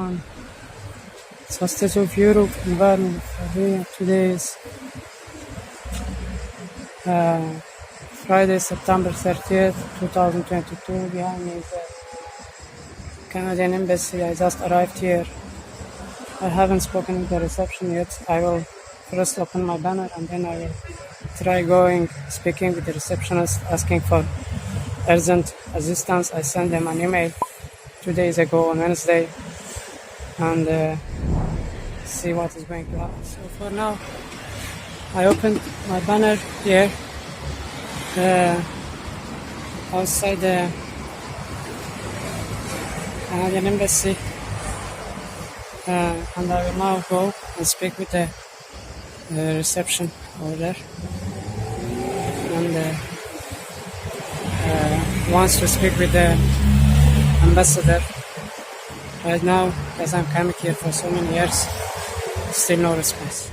everyone. It's a State of Europe environment for me. Today is Friday, September 30th, 2022. Behind me is the Canadian Embassy. I just arrived here. I haven't spoken with the reception yet. I will first open my banner and then I will try speaking with the receptionist, asking for urgent assistance. I sent them an email 2 days ago on Wednesday and see what is going to happen. So for now, I opened my banner here outside the Canadian Embassy, and I will now go and speak with the reception over there, and wants to speak with the ambassador. Right now, as I'm coming here for so many years, still no response.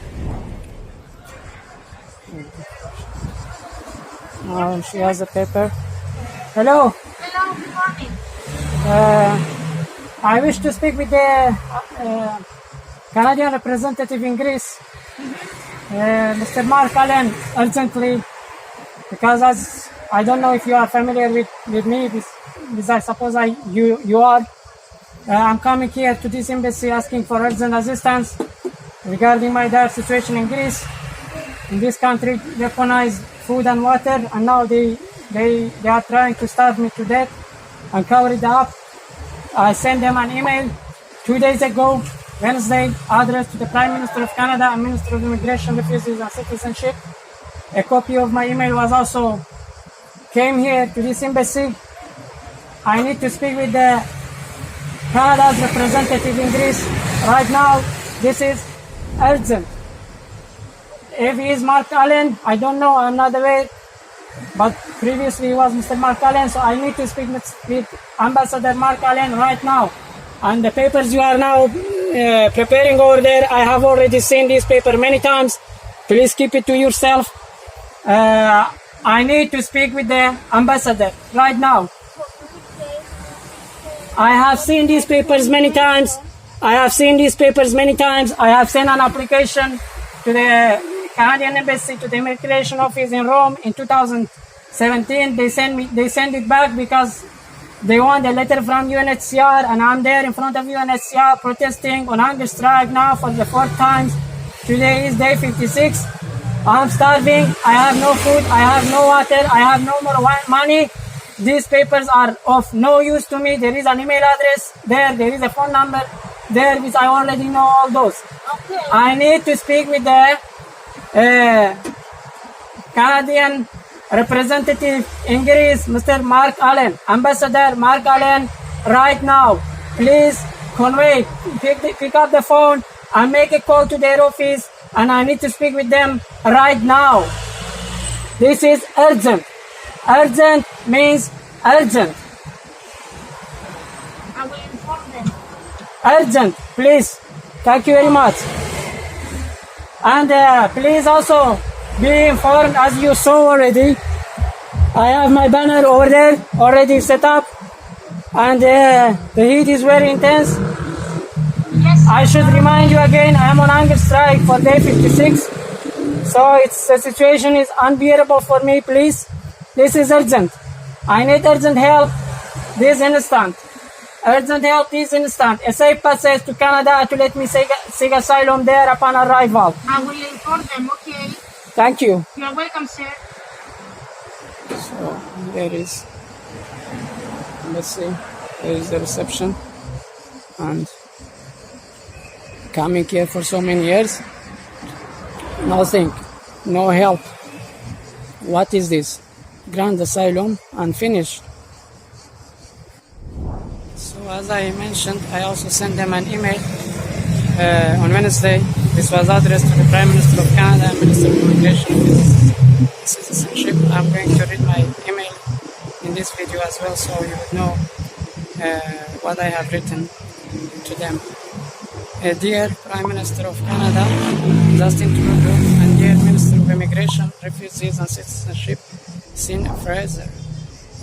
Now she has a paper. Hello. Hello, good morning. I wish to speak with the Canadian representative in Greece, Mr. Mark Allen, urgently, because as I don't know if you are familiar with me, because I suppose you are. I'm coming here to this embassy asking for urgent assistance regarding my dire situation in Greece. In this country, weaponized food and water, and now they are trying to starve me to death and cover it up. I sent them an email 2 days ago, Wednesday, addressed to the Prime Minister of Canada and Minister of Immigration, Refugees and Citizenship. A copy of my email was also came here to this embassy. I need to speak with the Canada's representative in Greece right now. This is urgent. If he is Mark Allen, I don't know, I'm not aware, but previously he was Mr. Mark Allen, so I need to speak with Ambassador Mark Allen right now. And the papers you are now preparing over there, I have already seen this paper many times. Please keep it to yourself. I need to speak with the ambassador right now. I have seen these papers many times. I have sent an application to the Canadian Embassy, to the Immigration Office in Rome in 2017. They sent it back because they want a letter from UNHCR, and I'm there in front of UNHCR protesting on hunger strike now for the 4th time. Today is day 56. I'm starving. I have no food. I have no water. I have no more money. These papers are of no use to me. There is an email address there. There is a phone number there, which I already know all those. Okay. I need to speak with the Canadian representative in Greece, Mr. Mark Allen, Ambassador Mark Allen, right now. Please convey, pick up the phone and make a call to their office, and I need to speak with them right now. This is urgent. Urgent means urgent. I will inform them. Urgent, please. Thank you very much. And please also be informed, as you saw already. I have my banner over there already set up, and the heat is very intense. Yes. I should remind you again, I am on hunger strike for day 56. So the situation is unbearable for me, please. This is urgent. I need urgent help this instant. Urgent help this instant. A safe passage to Canada to let me seek asylum there upon arrival. I will inform them, okay? Thank you. You are welcome, sir. So there is, let's see, there is the reception, and coming here for so many years, nothing, no help. What is this? Grant asylum and finish. So as I mentioned, I also sent them an email on Wednesday. This was addressed to the Prime Minister of Canada and Minister of Immigration and Citizenship. I'm going to read my email in this video as well, so you would know what I have written to them. Dear Prime Minister of Canada, Justin Trudeau, and dear Minister of Immigration, Refugees and Citizenship, Sin Fraser.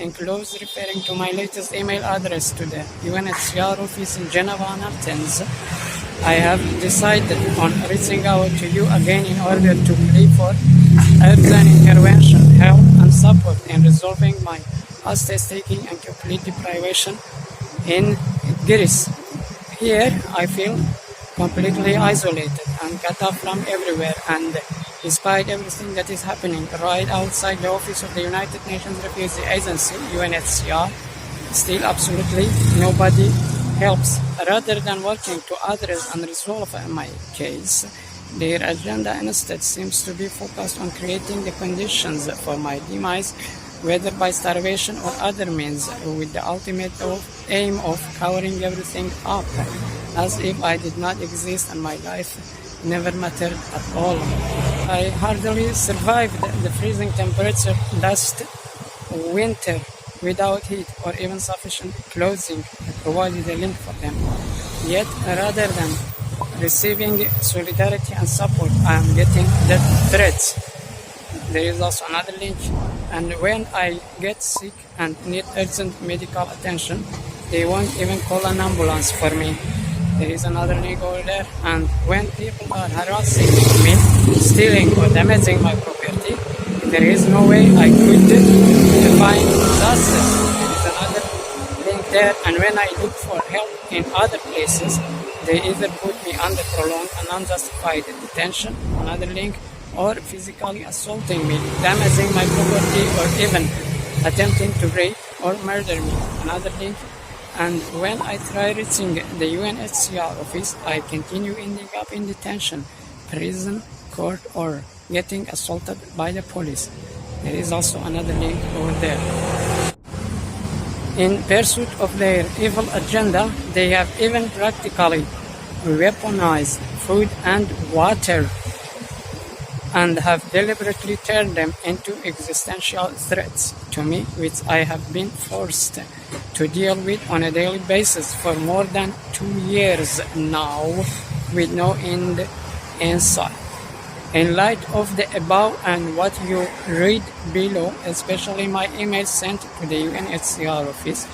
enclosed referring to my latest email address to the UNHCR office in Geneva and Athens. I have decided on reaching out to you again in order to plea for urgent intervention, help and support in resolving my hostage-taking and complete deprivation in Greece. Here I feel completely isolated and cut off from everywhere, and despite everything that is happening right outside the office of the United Nations Refugee Agency, UNHCR, still absolutely nobody helps. Rather than working to address and resolve my case, their agenda instead seems to be focused on creating the conditions for my demise, whether by starvation or other means, with the ultimate aim of covering everything up, as if I did not exist and my life never mattered at all. I hardly survived the freezing temperature, dust, winter without heat or even sufficient clothing. I provided a link for them. Yet, rather than receiving solidarity and support, I am getting death threats. There is also another link, and when I get sick and need urgent medical attention, they won't even call an ambulance for me. There is another link over there, and when people are harassing me, stealing or damaging my property, there is no way I could find justice. There is another link there, and when I look for help in other places, they either put me under prolonged and unjustified detention, another link, or physically assaulting me, damaging my property, or even attempting to rape or murder me, another link. And when I try reaching the UNHCR office, I continue ending up in detention, prison, court, or getting assaulted by the police. There is also another link over there. In pursuit of their evil agenda, they have even practically weaponized food and water, and have deliberately turned them into existential threats to me, which I have been forced to deal with on a daily basis for more than 2 years now, with no end in sight. In light of the above and what you read below, especially my email sent to the UNHCR office,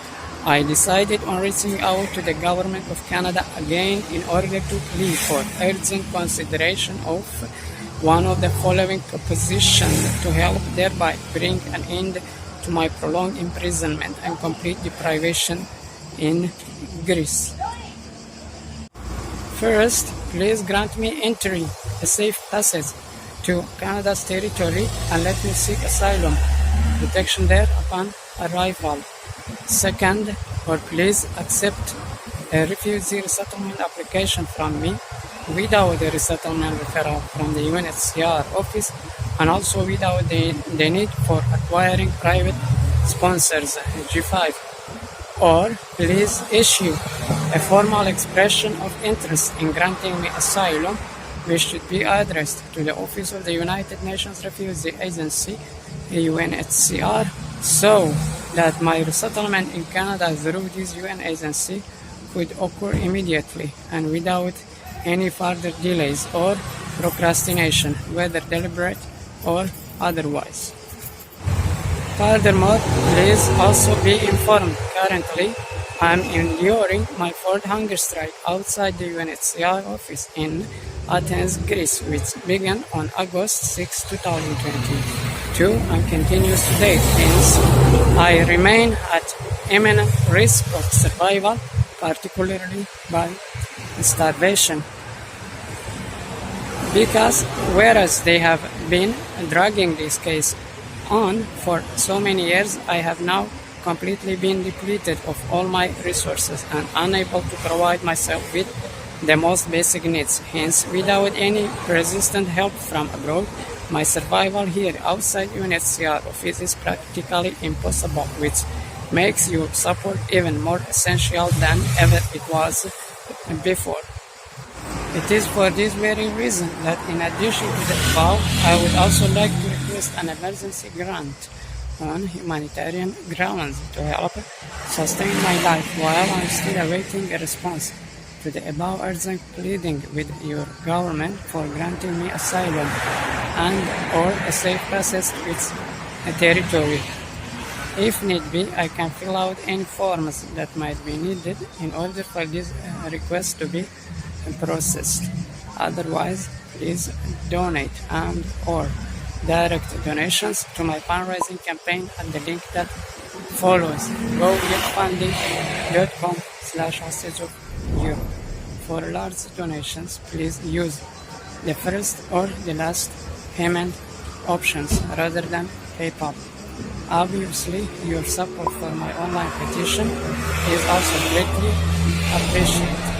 I decided on reaching out to the Government of Canada again in order to plea for urgent consideration of one of the following propositions to help thereby bring an end to my prolonged imprisonment and complete deprivation in Greece. First, please grant me entry, a safe passage to Canada's territory, and let me seek asylum, protection there upon arrival. Second, or please accept a refugee resettlement application from me without the resettlement referral from the UNHCR office, and also without the need for acquiring private sponsors, G5. Or please issue a formal expression of interest in granting me asylum, which should be addressed to the Office of the United Nations Refugee Agency, UNHCR, so that my resettlement in Canada through this UN agency could occur immediately and without any further delays or procrastination, whether deliberate or otherwise. Furthermore, please also be informed currently I am enduring my fourth hunger strike outside the UNHCR office in Athens, Greece, which began on August 6, 2022 and continues to date. Hence, I remain at imminent risk of survival, particularly by starvation. Because whereas they have been dragging this case on for so many years, I have now completely been depleted of all my resources and unable to provide myself with the most basic needs. Hence, without any persistent help from abroad, my survival here outside UNHCR office is practically impossible, which makes your support even more essential than ever it was before. It is for this very reason that in addition to the above, I would also like to request an emergency grant on humanitarian grounds to help sustain my life while I'm still awaiting a response to the above urgent pleading with your government for granting me asylum and or a safe passage to its territory. If need be, I can fill out any forms that might be needed in order for this request to be processed. Otherwise, please donate and or direct donations to my fundraising campaign at the link that follows gogetfunding.com/hostage of Europe. For large donations, please use the first or the last payment options rather than PayPal. Obviously, your support for my online petition is also greatly appreciated.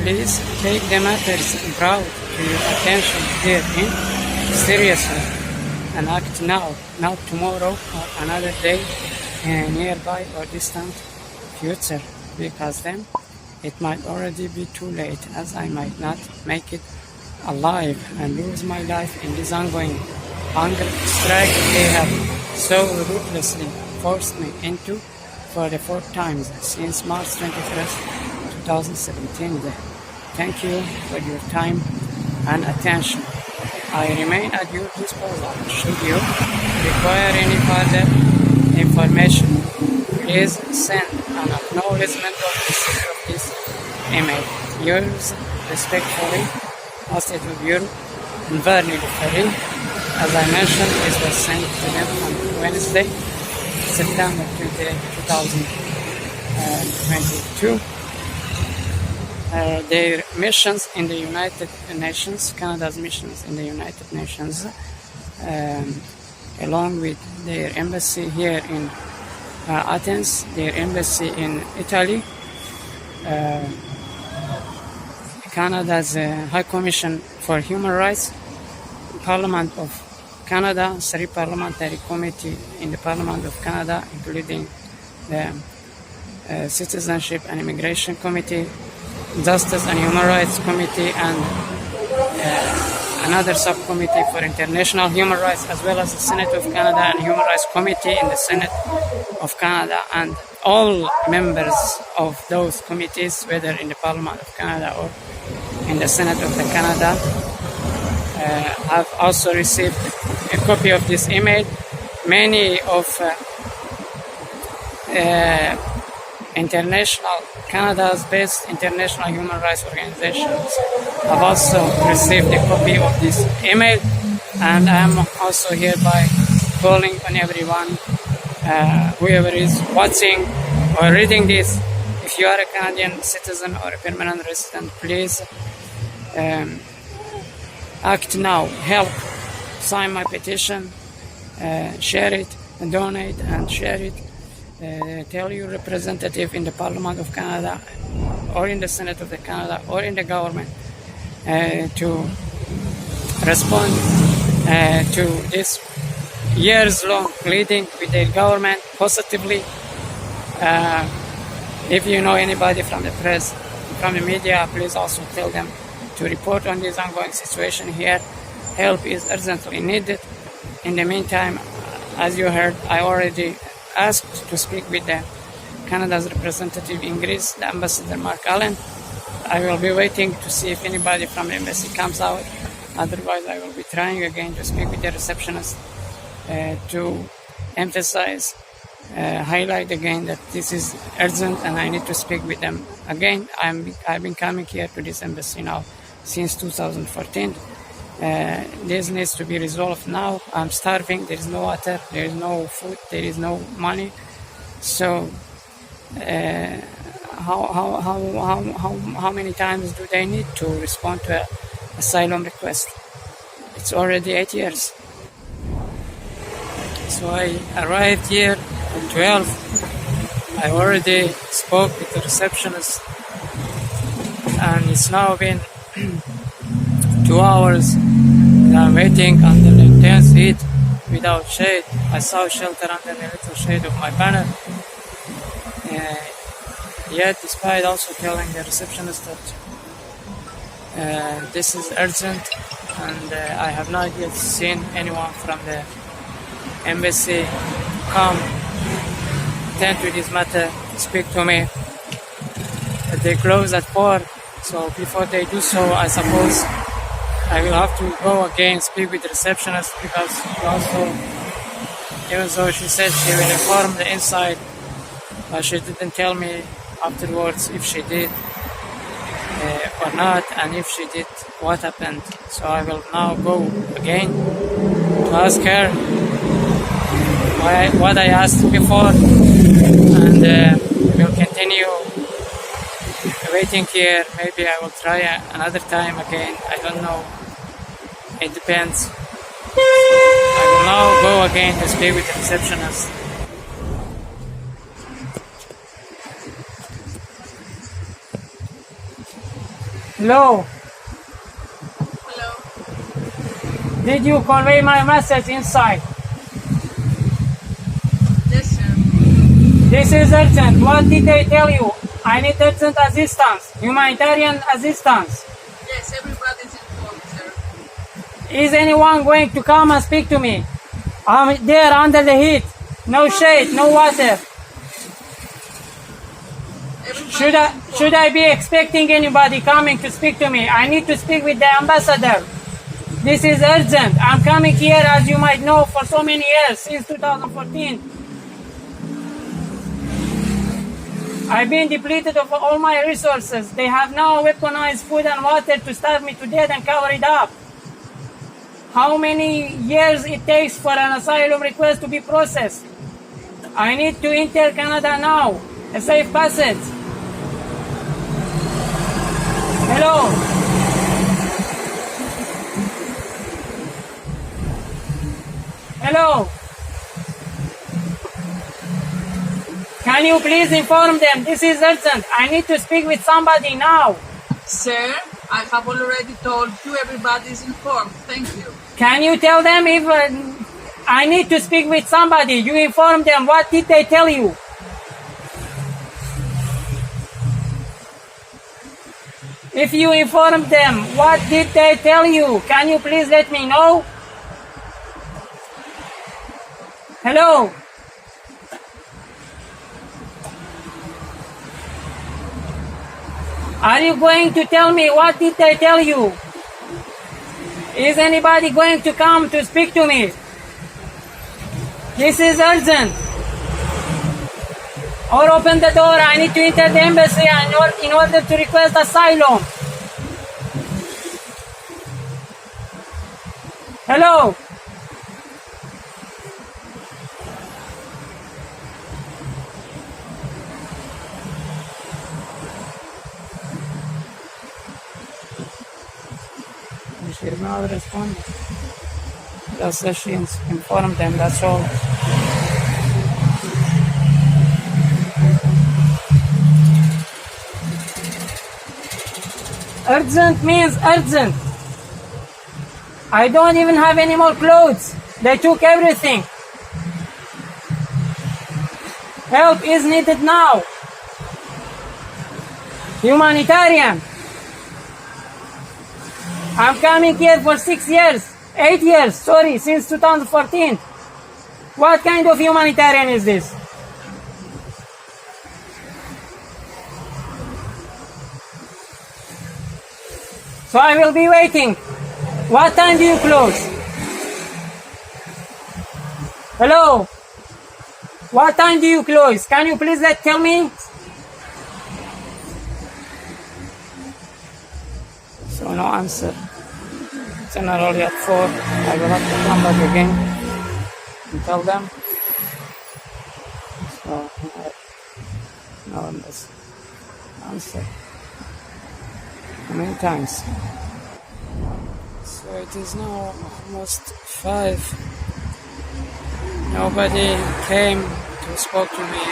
Please take the matters brought to your attention herein seriously and act now, not tomorrow or another day in a nearby or distant future, because then it might already be too late, as I might not make it alive and lose my life in this ongoing hunger strike they have so ruthlessly forced me into for the 4th time since March 21st, 2017. Thank you for your time and attention. I remain at your disposal. Should you require any further information, please send an acknowledgement of receipt of this email. Yours respectfully, Hostage of Europe, Verni Ferry. As I mentioned, this was sent to them on Wednesday, September 28, 2022. Their missions in the United Nations, Canada's missions in the United Nations, along with their embassy here in Athens, their embassy in Italy, Canada's High Commission for Human Rights, Parliament of Canada, 3 parliamentary committee in the Parliament of Canada, including the Citizenship and Immigration Committee, Justice and Human Rights Committee, and another subcommittee for international human rights, as well as the Senate of Canada and Human Rights Committee in the Senate of Canada, and all members of those committees, whether in the Parliament of Canada or in the Senate of Canada, have also received a copy of this email. Many of Canada's based international human rights organizations have also received a copy of this email, and I am also hereby calling on everyone, whoever is watching or reading this, if you are a Canadian citizen or a permanent resident, please act now, help, sign my petition, share it, and donate and share it. Tell your representative in the Parliament of Canada or in the Senate of Canada or in the government to respond to this years-long pleading with their government positively. If you know anybody from the press, from the media, please also tell them to report on this ongoing situation here. Help is urgently needed. In the meantime, as you heard, I already asked to speak with the Canada's representative in Greece, the Ambassador Mark Allen. I will be waiting to see if anybody from the embassy comes out. Otherwise, I will be trying again to speak with the receptionist to emphasize, highlight again that this is urgent and I need to speak with them again. I've been coming here to this embassy now since 2014. This needs to be resolved now. I'm starving. There is no water. There is no food. There is no money. So, how many times do they need to respond to an asylum request? It's already 8 years. So I arrived here at 12. I already spoke with the receptionist, and it's now been 2 hours. I'm waiting under the intense heat without shade. I saw shelter under the little shade of my banner. Yet, despite also telling the receptionist that this is urgent, and I have not yet seen anyone from the embassy come attend to this matter, speak to me. They close at 4, so before they do so, I suppose I will have to go again, speak with the receptionist, because she also even though she said she will inform the inside, but she didn't tell me afterwards if she did or not, and if she did, what happened. So I will now go again to ask her what I asked before, and we'll continue waiting here. Maybe I will try another time again. I don't know. It depends. I will now go again to speak with the receptionist. Hello. Hello. Did you convey my message inside? Yes, sir. This is urgent. What did they tell you? I need urgent assistance. Humanitarian assistance. Yes, everybody's informed, sir. Is anyone going to come and speak to me? I'm there under the heat. No shade, no water. Should I be expecting anybody coming to speak to me? I need to speak with the ambassador. This is urgent. I'm coming here, as you might know, for so many years, since 2014. I've been depleted of all my resources. They have now weaponized food and water to starve me to death and cover it up. How many years it takes for an asylum request to be processed? I need to enter Canada now. A safe passage. Hello. Hello. Can you please inform them? This is urgent. I need to speak with somebody now. Sir, I have already told you everybody is informed. Thank you. Can you tell them if I need to speak with somebody? You inform them. What did they tell you? If you inform them, what did they tell you? Can you please let me know? Hello? Are you going to tell me what did they tell you? Is anybody going to come to speak to me? This is urgent. Or open the door. I need to enter the embassy in order to request asylum. Hello? She did not respond. Just that she informed them, that's all. Urgent means urgent. I don't even have any more clothes. They took everything. Help is needed now. Humanitarian. I'm coming here for 6 years, 8 years, since 2014. What kind of humanitarian is this? So I will be waiting. What time do you close? Hello? What time do you close? Can you please tell me? So no answer. Generally at 4, I will have to come back again and tell them. So no answer. How many times? So it is now almost 5. Nobody came to spoke to me.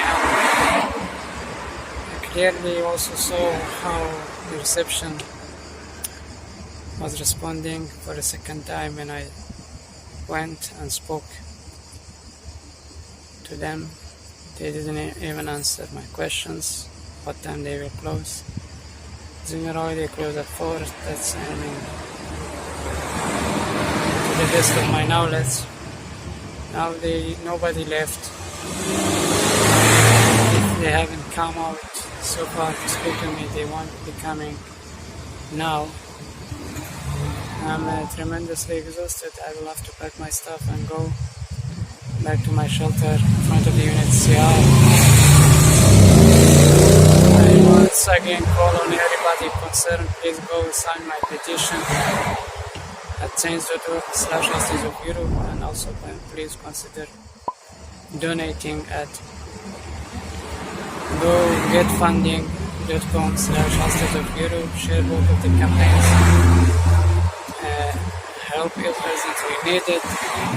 I clearly also saw how the reception was responding for the second time when I went and spoke to them. They didn't even answer my questions, what time they will close. Generally they close at 4, that's to the best of my knowledge. Now nobody left. If they haven't come out so far to speak to me, they won't be coming now. I'm tremendously exhausted. I will have to pack my stuff and go back to my shelter in front of the UNHCR. I once again call on everybody concerned, please go sign my petition at change.org/Hostage of Europe, and also please consider donating at gogetfunding.com/Hostage of Europe. Share both of the campaigns. Help is urgently needed.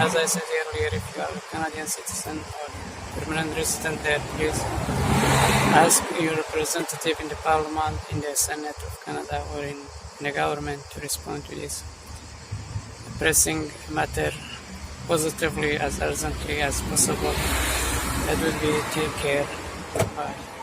As I said earlier, if you are a Canadian citizen or permanent resident there, please ask your representative in the Parliament, in the Senate of Canada, or in the government to respond to this pressing matter positively as urgently as possible. That would be take care. Bye.